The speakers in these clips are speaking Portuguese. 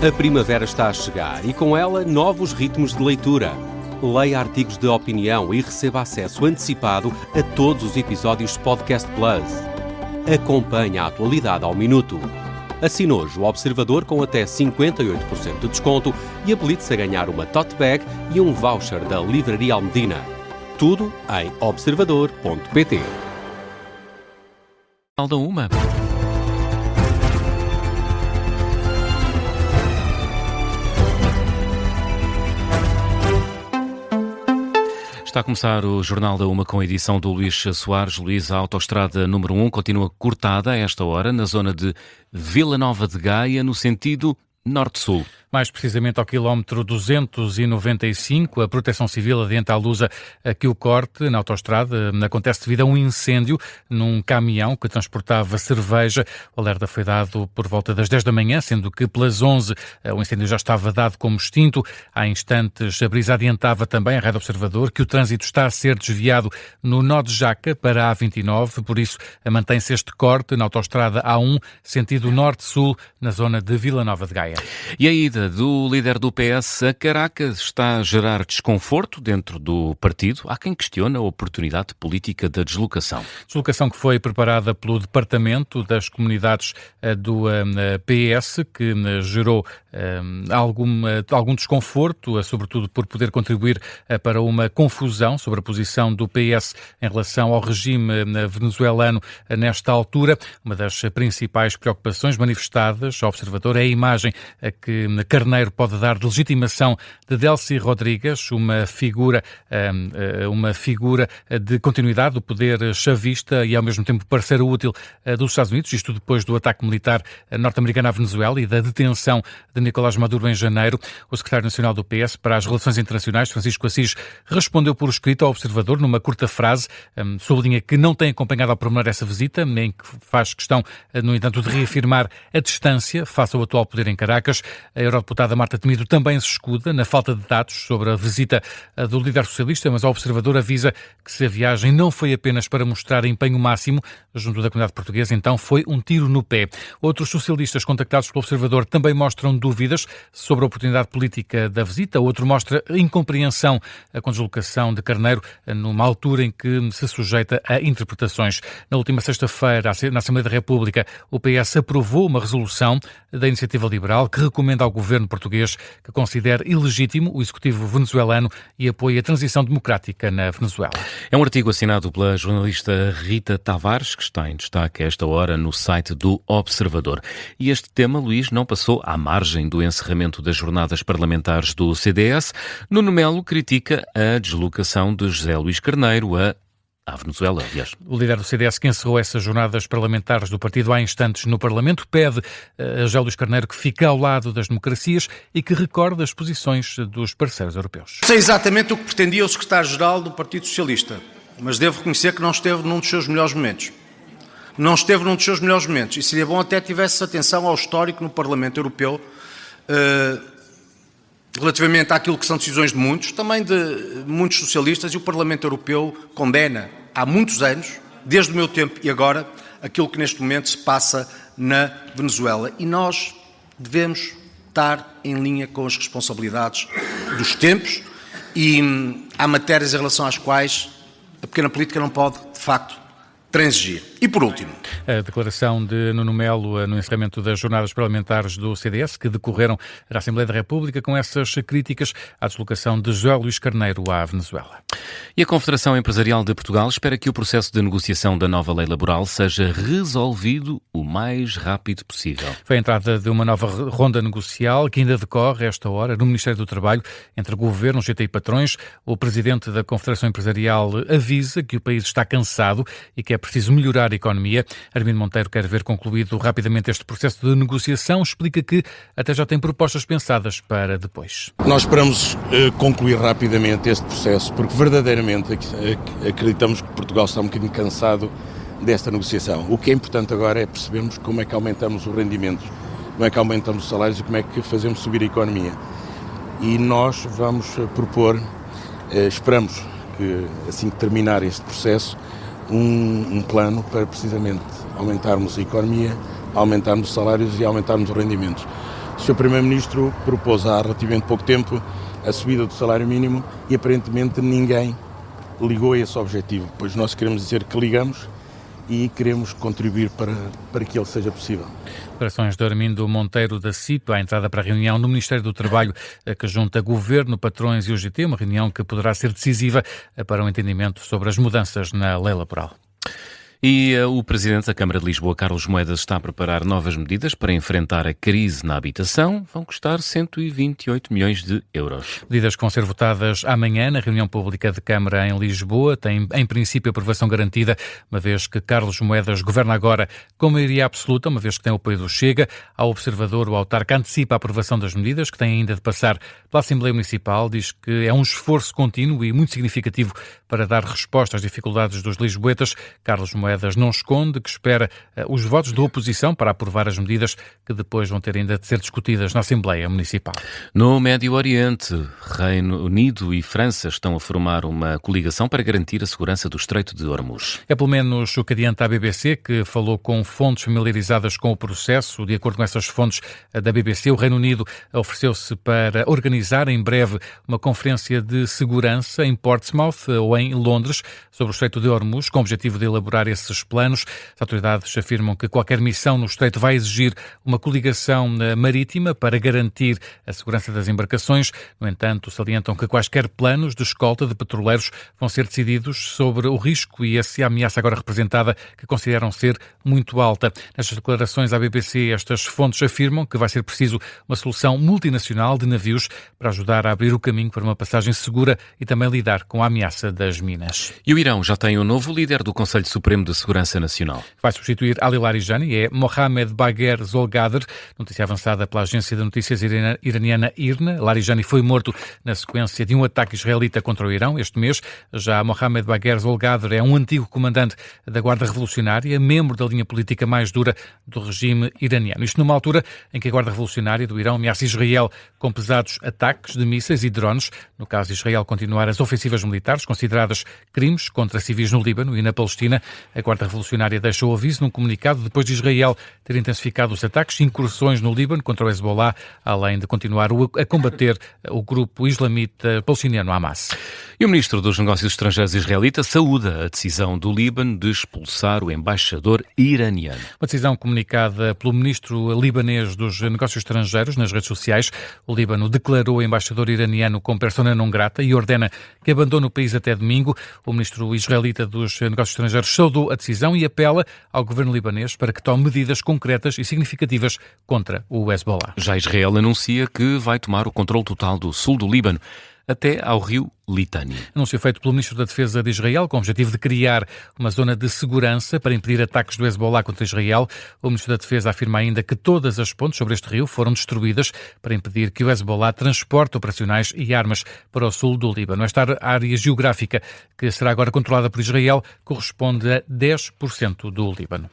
A primavera está a chegar e com ela novos ritmos de leitura. Leia artigos de opinião e receba acesso antecipado a todos os episódios de Podcast Plus. Acompanhe a atualidade ao minuto. Assine hoje o Observador com até 58% de desconto e habilite-se a ganhar uma tote bag e um voucher da Livraria Almedina. Tudo em observador.pt. Da uma. Está a começar o Jornal da Uma com a edição do Luís Soares. Luís, a autoestrada número 1 continua cortada a esta hora na zona de Vila Nova de Gaia, no sentido norte-sul. Mais precisamente ao quilómetro 295, a Proteção Civil adianta à Lusa que o corte na autoestrada acontece devido a um incêndio num caminhão que transportava cerveja. O alerta foi dado por volta das 10 da manhã, sendo que pelas 11 o incêndio já estava dado como extinto. Há instantes a Brisa adiantava também à Rádio Observador que o trânsito está a ser desviado no nó de Jaca para a A29, por isso mantém-se este corte na autoestrada A1, sentido norte-sul, na zona de Vila Nova de Gaia. E a ida do líder do PS a Caracas está a gerar desconforto dentro do partido. Há quem questiona a oportunidade política da deslocação. Deslocação que foi preparada pelo Departamento das Comunidades do PS, que gerou algum desconforto, sobretudo por poder contribuir para uma confusão sobre a posição do PS em relação ao regime venezuelano nesta altura. Uma das principais preocupações manifestadas ao Observador é a imagem que Carneiro pode dar de legitimação de Delcy Rodrigues, uma figura de continuidade do poder chavista e ao mesmo tempo parceiro útil dos Estados Unidos, isto depois do ataque militar norte-americano à Venezuela e da detenção de Nicolás Maduro em janeiro. O secretário nacional do PS para as Relações Internacionais, Francisco Assis, respondeu por escrito ao Observador numa curta frase, sublinha que não tem acompanhado ao pormenor essa visita, nem que faz questão, no entanto, de reafirmar a distância face ao atual poder em Caracas. A eurodeputada Marta Temido também se escuda na falta de dados sobre a visita do líder socialista, mas o Observador avisa que se a viagem não foi apenas para mostrar empenho máximo junto da comunidade portuguesa, então foi um tiro no pé. Outros socialistas contactados pelo Observador também mostram dúvidas sobre a oportunidade política da visita. Outro mostra incompreensão com a deslocação de Carneiro numa altura em que se sujeita a interpretações. Na última sexta-feira, na Assembleia da República, o PS aprovou uma resolução da Iniciativa Liberal que recomenda ao governo português que considere ilegítimo o executivo venezuelano e apoie a transição democrática na Venezuela. É um artigo assinado pela jornalista Rita Tavares, que está em destaque a esta hora no site do Observador. E este tema, Luís, não passou à margem do encerramento das jornadas parlamentares do CDS. Nuno Melo critica a deslocação de José Luís Carneiro à Venezuela, aliás. O líder do CDS, que encerrou essas jornadas parlamentares do partido há instantes no Parlamento, pede a José Luís Carneiro que fique ao lado das democracias e que recorde as posições dos parceiros europeus. Sei exatamente o que pretendia o secretário-geral do Partido Socialista, mas devo reconhecer que não esteve num dos seus melhores momentos. Não esteve num dos seus melhores momentos e seria bom até tivesse atenção ao histórico no Parlamento Europeu relativamente àquilo que são decisões de muitos, também de muitos socialistas, e o Parlamento Europeu condena há muitos anos, desde o meu tempo e agora, aquilo que neste momento se passa na Venezuela. E nós devemos estar em linha com as responsabilidades dos tempos e há matérias em relação às quais a pequena política não pode, de facto, transigir. E por último, a declaração de Nuno Melo no encerramento das jornadas parlamentares do CDS, que decorreram na Assembleia da República, com essas críticas à deslocação de José Luís Carneiro à Venezuela. E a Confederação Empresarial de Portugal espera que o processo de negociação da nova lei laboral seja resolvido o mais rápido possível. Foi a entrada de uma nova ronda negocial que ainda decorre a esta hora no Ministério do Trabalho entre Governo, GT e patrões. O presidente da Confederação Empresarial avisa que o país está cansado e que é preciso melhorar a economia. Armindo Monteiro quer ver concluído rapidamente este processo de negociação. Explica que até já tem propostas pensadas para depois. Nós esperamos concluir rapidamente este processo porque verdadeiramente acreditamos que Portugal está um bocadinho cansado desta negociação. O que é importante agora é percebermos como é que aumentamos os rendimentos, como é que aumentamos os salários e como é que fazemos subir a economia. E nós vamos propor, esperamos que assim que terminar este processo, um plano para precisamente aumentarmos a economia, aumentarmos os salários e aumentarmos os rendimentos. O Sr. Primeiro-Ministro propôs há relativamente pouco tempo a subida do salário mínimo e aparentemente ninguém ligou a esse objetivo, pois nós queremos dizer que ligamos e queremos contribuir para que ele seja possível. Declarações de Armindo Monteiro da CIP à entrada para a reunião no Ministério do Trabalho que junta Governo, patrões e UGT, uma reunião que poderá ser decisiva para um entendimento sobre as mudanças na lei laboral. E o Presidente da Câmara de Lisboa, Carlos Moedas, está a preparar novas medidas para enfrentar a crise na habitação. Vão custar 128 milhões de euros. Medidas que vão ser votadas amanhã na reunião pública de Câmara em Lisboa. Tem, em princípio, aprovação garantida, uma vez que Carlos Moedas governa agora com maioria absoluta, uma vez que tem o apoio do Chega. Ao Observador, o autarca antecipa a aprovação das medidas, que tem ainda de passar pela Assembleia Municipal. Diz que é um esforço contínuo e muito significativo para dar resposta às dificuldades dos lisboetas. Carlos Moedas não esconde que espera os votos da oposição para aprovar as medidas que depois vão ter ainda de ser discutidas na Assembleia Municipal. No Médio Oriente, Reino Unido e França estão a formar uma coligação para garantir a segurança do Estreito de Hormuz. É pelo menos o que adianta a BBC, que falou com fontes familiarizadas com o processo. De acordo com essas fontes da BBC, o Reino Unido ofereceu-se para organizar em breve uma conferência de segurança em Portsmouth ou em Londres sobre o Estreito de Hormuz, com o objetivo de elaborar esses planos. As autoridades afirmam que qualquer missão no Estreito vai exigir uma coligação marítima para garantir a segurança das embarcações. No entanto, salientam que quaisquer planos de escolta de petroleiros vão ser decididos sobre o risco e a ameaça agora representada, que consideram ser muito alta. Nestas declarações à BBC, estas fontes afirmam que vai ser preciso uma solução multinacional de navios para ajudar a abrir o caminho para uma passagem segura e também lidar com a ameaça das minas. E o Irão já tem um novo líder do Conselho Supremo de Segurança Nacional. Vai substituir Ali Larijani, é Mohammad Bagher Zolgadr, notícia avançada pela agência de notícias iraniana IRNA. Larijani foi morto na sequência de um ataque israelita contra o Irão este mês. Já Mohammad Bagher Zolgadr é um antigo comandante da Guarda Revolucionária, membro da linha política mais dura do regime iraniano. Isto numa altura em que a Guarda Revolucionária do Irão ameaça Israel com pesados ataques de mísseis e drones. No caso de Israel continuar as ofensivas militares, consideradas crimes contra civis no Líbano e na Palestina. A Guarda Revolucionária deixou o aviso num comunicado depois de Israel ter intensificado os ataques e incursões no Líbano contra o Hezbollah, além de continuar a combater o grupo islamita palestiniano Hamas. E o Ministro dos Negócios Estrangeiros israelita saúda a decisão do Líbano de expulsar o embaixador iraniano. Uma decisão comunicada pelo Ministro libanês dos Negócios Estrangeiros nas redes sociais. O Líbano declarou o embaixador iraniano como persona non grata e ordena que abandone o país até domingo. O Ministro israelita dos Negócios Estrangeiros saudou a decisão e apela ao governo libanês para que tome medidas concretas e significativas contra o Hezbollah. Já Israel anuncia que vai tomar o controle total do sul do Líbano, até ao rio Litani. Anúncio feito pelo Ministro da Defesa de Israel, com o objetivo de criar uma zona de segurança para impedir ataques do Hezbollah contra Israel. O Ministro da Defesa afirma ainda que todas as pontes sobre este rio foram destruídas para impedir que o Hezbollah transporte operacionais e armas para o sul do Líbano. Esta área geográfica, que será agora controlada por Israel, corresponde a 10% do Líbano.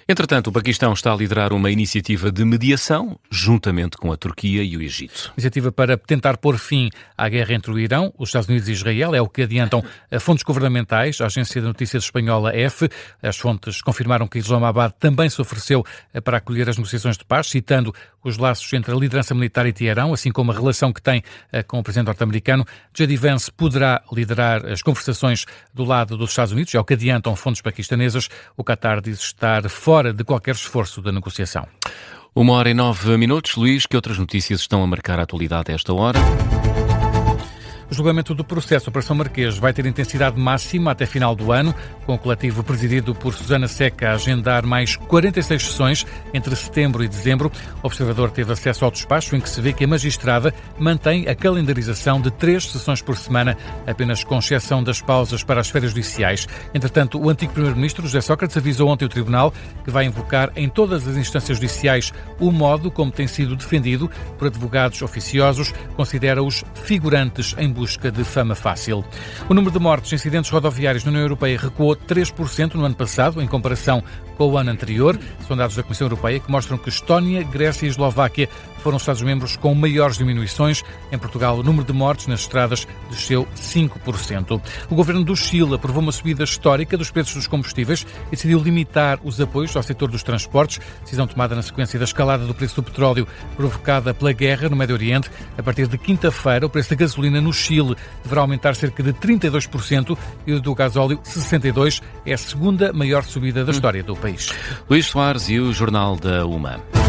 Entretanto, o Paquistão está a liderar uma iniciativa de mediação, juntamente com a Turquia e o Egito. Iniciativa para tentar pôr fim à guerra entre o Irão, os Estados Unidos e Israel, é o que adiantam fontes governamentais. A agência de notícias espanhola EFE, as fontes confirmaram que Islamabad também se ofereceu para acolher as negociações de paz, citando os laços entre a liderança militar e Teherão, assim como a relação que tem com o presidente norte-americano. J.D. Vance poderá liderar as conversações do lado dos Estados Unidos, é o que adiantam fontes paquistanesas. O Qatar diz estar fora de qualquer esforço de negociação. 1h09. Luís, que outras notícias estão a marcar a atualidade a esta hora? O julgamento do processo Operação Marquês vai ter intensidade máxima até final do ano, com o coletivo presidido por Susana Seca a agendar mais 46 sessões entre setembro e dezembro. O Observador teve acesso ao despacho em que se vê que a magistrada mantém a calendarização de 3 sessões por semana, apenas com exceção das pausas para as férias judiciais. Entretanto, o antigo Primeiro-Ministro, José Sócrates, avisou ontem o Tribunal que vai invocar em todas as instâncias judiciais o modo como tem sido defendido por advogados oficiosos, considera-os figurantes em busca de fama fácil. O número de mortes em acidentes rodoviários na União Europeia recuou 3% no ano passado, em comparação com o ano anterior. São dados da Comissão Europeia que mostram que Estónia, Grécia e Eslováquia foram os Estados-membros com maiores diminuições. Em Portugal, o número de mortes nas estradas desceu 5%. O governo do Chile aprovou uma subida histórica dos preços dos combustíveis e decidiu limitar os apoios ao setor dos transportes, decisão tomada na sequência da escalada do preço do petróleo provocada pela guerra no Médio Oriente. A partir de quinta-feira, o preço da gasolina no Chile deverá aumentar cerca de 32% e o do gasóleo 62%. É a segunda maior subida da história do país. Luís Soares e o Jornal da UMA.